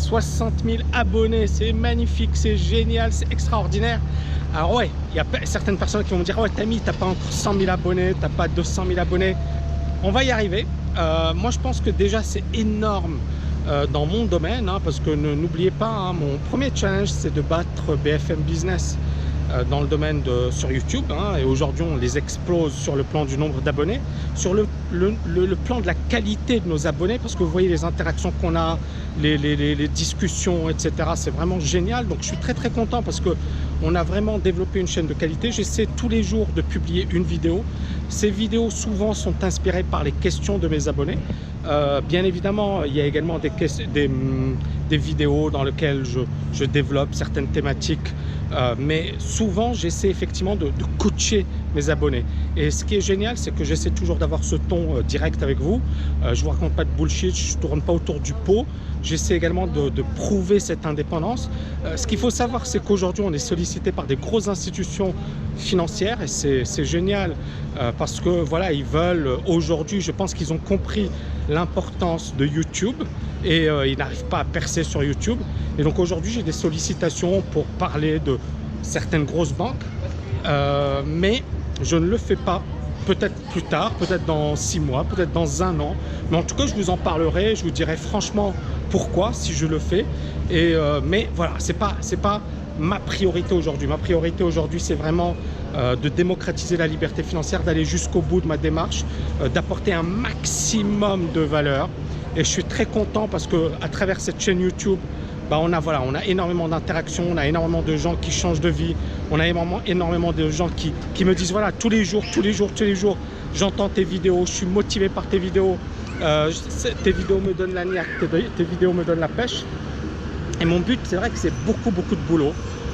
60 000 abonnés, c'est magnifique, c'est génial, c'est extraordinaire. Alors ouais, il y a certaines personnes qui vont me dire, ouais Tammy, t'as pas encore 100 000 abonnés, t'as pas 200 000 abonnés. On va y arriver. Moi je pense que déjà c'est énorme dans mon domaine, hein, parce que n'oubliez pas, hein, mon premier challenge c'est de battre BFM Business dans le domaine sur YouTube, hein, et aujourd'hui on les explose sur le plan du nombre d'abonnés, sur le plan de la qualité de nos abonnés, parce que vous voyez les interactions qu'on a, les discussions, etc. C'est vraiment génial. Donc je suis très très content parce que on a vraiment développé une chaîne de qualité. J'essaie tous les jours de publier une vidéo. Ces vidéos souvent sont inspirées par les questions de mes abonnés. Bien évidemment, il y a également des vidéos dans lesquelles je développe certaines thématiques, mais souvent j'essaie effectivement de coacher mes abonnés. Et ce qui est génial, c'est que j'essaie toujours d'avoir ce ton direct avec vous. Je vous raconte pas de bullshit, je ne tourne pas autour du pot. J'essaie également de prouver cette indépendance. Ce qu'il faut savoir, c'est qu'aujourd'hui on est sollicité par des grosses institutions financières, et c'est génial parce que voilà, ils veulent aujourd'hui, je pense qu'ils ont compris l'importance de YouTube, et ils n'arrivent pas à percer sur YouTube. Et donc aujourd'hui j'ai des sollicitations pour parler de certaines grosses banques, mais je ne le fais pas. Peut-être plus tard, peut-être dans 6 mois, peut-être dans 1 an, mais en tout cas je vous en parlerai, je vous dirai franchement pourquoi, si je le fais. Et mais voilà, c'est pas ma priorité aujourd'hui. Ma priorité aujourd'hui, c'est vraiment de démocratiser la liberté financière, d'aller jusqu'au bout de ma démarche, d'apporter un maximum de valeur. Et je suis très content parce que à travers cette chaîne YouTube, bah on a énormément d'interactions, on a énormément de gens qui changent de vie, on a énormément de gens qui me disent voilà, tous les jours, j'entends tes vidéos, je suis motivé par tes vidéos, tes vidéos me donnent la niaque, tes vidéos me donnent la pêche. Et mon but, c'est vrai que c'est beaucoup de boulot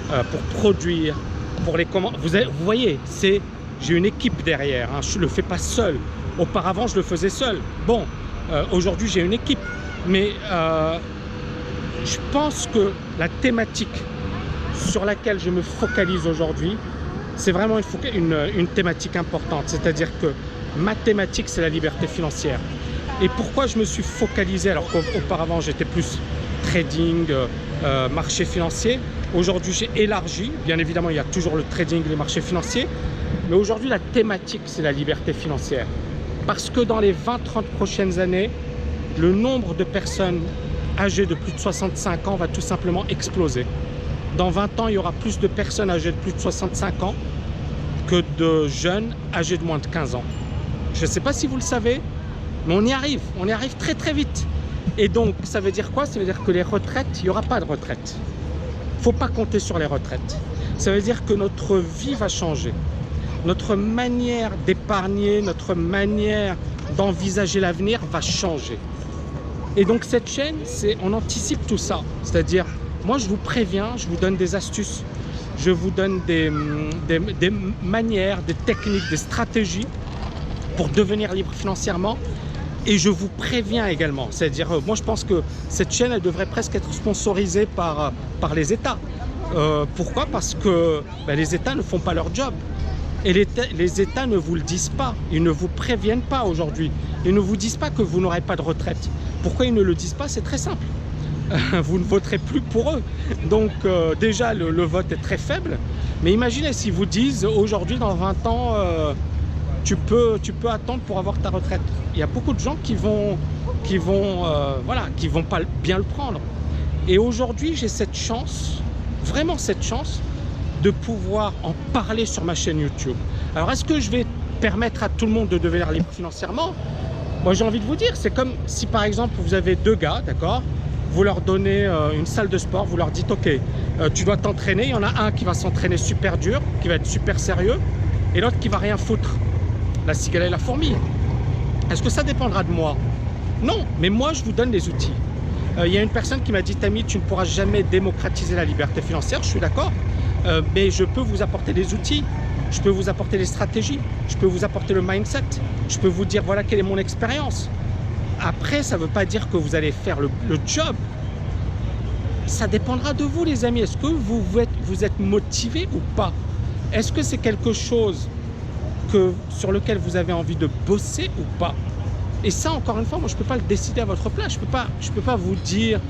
pour produire, pour les commandes. Vous voyez, j'ai une équipe derrière, hein, je ne le fais pas seul. Auparavant, je le faisais seul. Bon, aujourd'hui, j'ai une équipe, mais je pense que la thématique sur laquelle je me focalise aujourd'hui, c'est vraiment une thématique importante. C'est-à-dire que ma thématique, c'est la liberté financière. Et pourquoi je me suis focalisé alors qu'auparavant, j'étais plus trading, marché financier. Aujourd'hui, j'ai élargi. Bien évidemment, il y a toujours le trading, les marchés financiers. Mais aujourd'hui, la thématique, c'est la liberté financière. Parce que dans les 20-30 prochaines années, le nombre de personnes âgées de plus de 65 ans va tout simplement exploser. Dans 20 ans, il y aura plus de personnes âgées de plus de 65 ans que de jeunes âgés de moins de 15 ans. Je ne sais pas si vous le savez, mais on y arrive très très vite. Et donc, ça veut dire quoi? Ça veut dire que les retraites, il n'y aura pas de retraite. Il ne faut pas compter sur les retraites. Ça veut dire que notre vie va changer. Notre manière d'épargner, notre manière d'envisager l'avenir va changer. Et donc cette chaîne, on anticipe tout ça. C'est-à-dire, moi je vous préviens, je vous donne des astuces, je vous donne des manières, des techniques, des stratégies pour devenir libre financièrement. Et je vous préviens également, c'est-à-dire, moi je pense que cette chaîne, elle devrait presque être sponsorisée par les États. Pourquoi? Parce que les États ne font pas leur job. Et les États ne vous le disent pas, ils ne vous préviennent pas aujourd'hui. Ils ne vous disent pas que vous n'aurez pas de retraite. Pourquoi ils ne le disent pas? C'est très simple. Vous ne voterez plus pour eux. Donc déjà, le vote est très faible. Mais imaginez s'ils vous disent aujourd'hui, dans 20 ans, tu peux attendre pour avoir ta retraite. Il y a beaucoup de gens qui vont pas bien le prendre. Et aujourd'hui, j'ai cette chance, vraiment cette chance, de pouvoir en parler sur ma chaîne YouTube. Alors, est-ce que je vais permettre à tout le monde de devenir libre financièrement? Moi, j'ai envie de vous dire, c'est comme si par exemple, vous avez 2 gars, d'accord? Vous leur donnez une salle de sport, vous leur dites, ok, tu dois t'entraîner. Il y en a un qui va s'entraîner super dur, qui va être super sérieux, et l'autre qui va rien foutre. La cigale et la fourmi. Est-ce que ça dépendra de moi? Non, mais moi, je vous donne les outils. Il y a une personne qui m'a dit, Tammy, tu ne pourras jamais démocratiser la liberté financière. Je suis d'accord. Mais je peux vous apporter des outils, je peux vous apporter des stratégies, je peux vous apporter le mindset, je peux vous dire voilà quelle est mon expérience. Après, ça ne veut pas dire que vous allez faire le job. Ça dépendra de vous, les amis. Est-ce que vous êtes motivé ou pas? Est-ce que c'est quelque chose sur lequel vous avez envie de bosser ou pas? Et ça, encore une fois, moi, je ne peux pas le décider à votre place. Je peux pas vous dire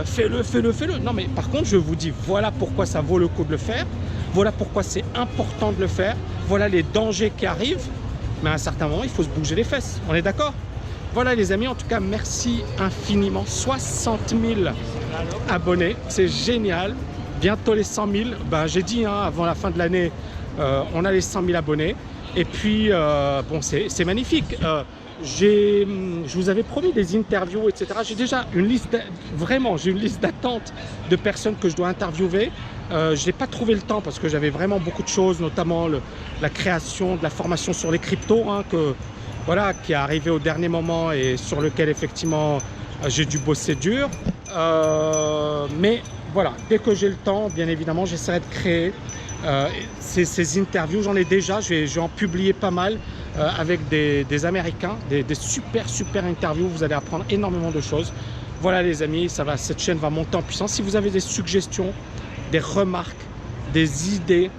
fais-le, fais-le, fais-le. Non, mais par contre, je vous dis voilà pourquoi ça vaut le coup de le faire. Voilà pourquoi c'est important de le faire. Voilà les dangers qui arrivent. Mais à un certain moment, il faut se bouger les fesses. On est d'accord? Voilà les amis, en tout cas, merci infiniment. 60 000 abonnés, c'est génial. Bientôt les 100 000. Ben, j'ai dit, hein, avant la fin de l'année, on a les 100 000 abonnés. Et puis, bon, c'est magnifique. Je vous avais promis des interviews, etc. J'ai déjà une liste, vraiment, j'ai une liste d'attente de personnes que je dois interviewer. Je n'ai pas trouvé le temps parce que j'avais vraiment beaucoup de choses, notamment la création de la formation sur les cryptos, hein, voilà, qui est arrivé au dernier moment et sur lequel effectivement j'ai dû bosser dur. Mais voilà, dès que j'ai le temps, bien évidemment, j'essaierai de créer ces interviews. J'en ai déjà, je vais en publier pas mal avec des Américains, des super interviews. Vous allez apprendre énormément de choses. Voilà les amis, cette chaîne va monter en puissance. Si vous avez des suggestions, des remarques, des idées,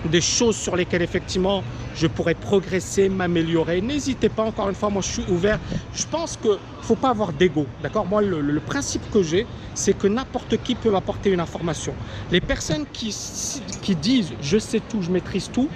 des choses sur lesquelles effectivement je pourrais progresser, m'améliorer, n'hésitez pas. Encore une fois, moi je suis ouvert. Je pense qu'il ne faut pas avoir d'ego, d'accord? Moi le principe que j'ai, c'est que n'importe qui peut m'apporter une information. Les personnes qui disent je sais tout, je maîtrise tout,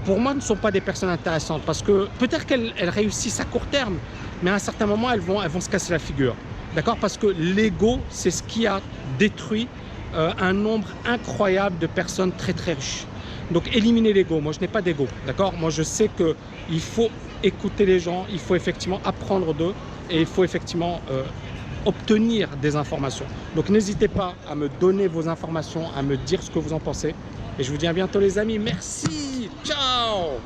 pour moi ne sont pas des personnes intéressantes, parce que peut-être qu'elles réussissent à court terme, mais à un certain moment elles vont se casser la figure, d'accord? Parce que l'ego, c'est ce qui a détruit un nombre incroyable de personnes très riches. Donc éliminer l'ego, moi je n'ai pas d'ego, d'accord? Moi je sais qu'il faut écouter les gens, il faut effectivement apprendre d'eux et il faut effectivement obtenir des informations. Donc n'hésitez pas à me donner vos informations, à me dire ce que vous en pensez. Et je vous dis à bientôt les amis, merci, ciao!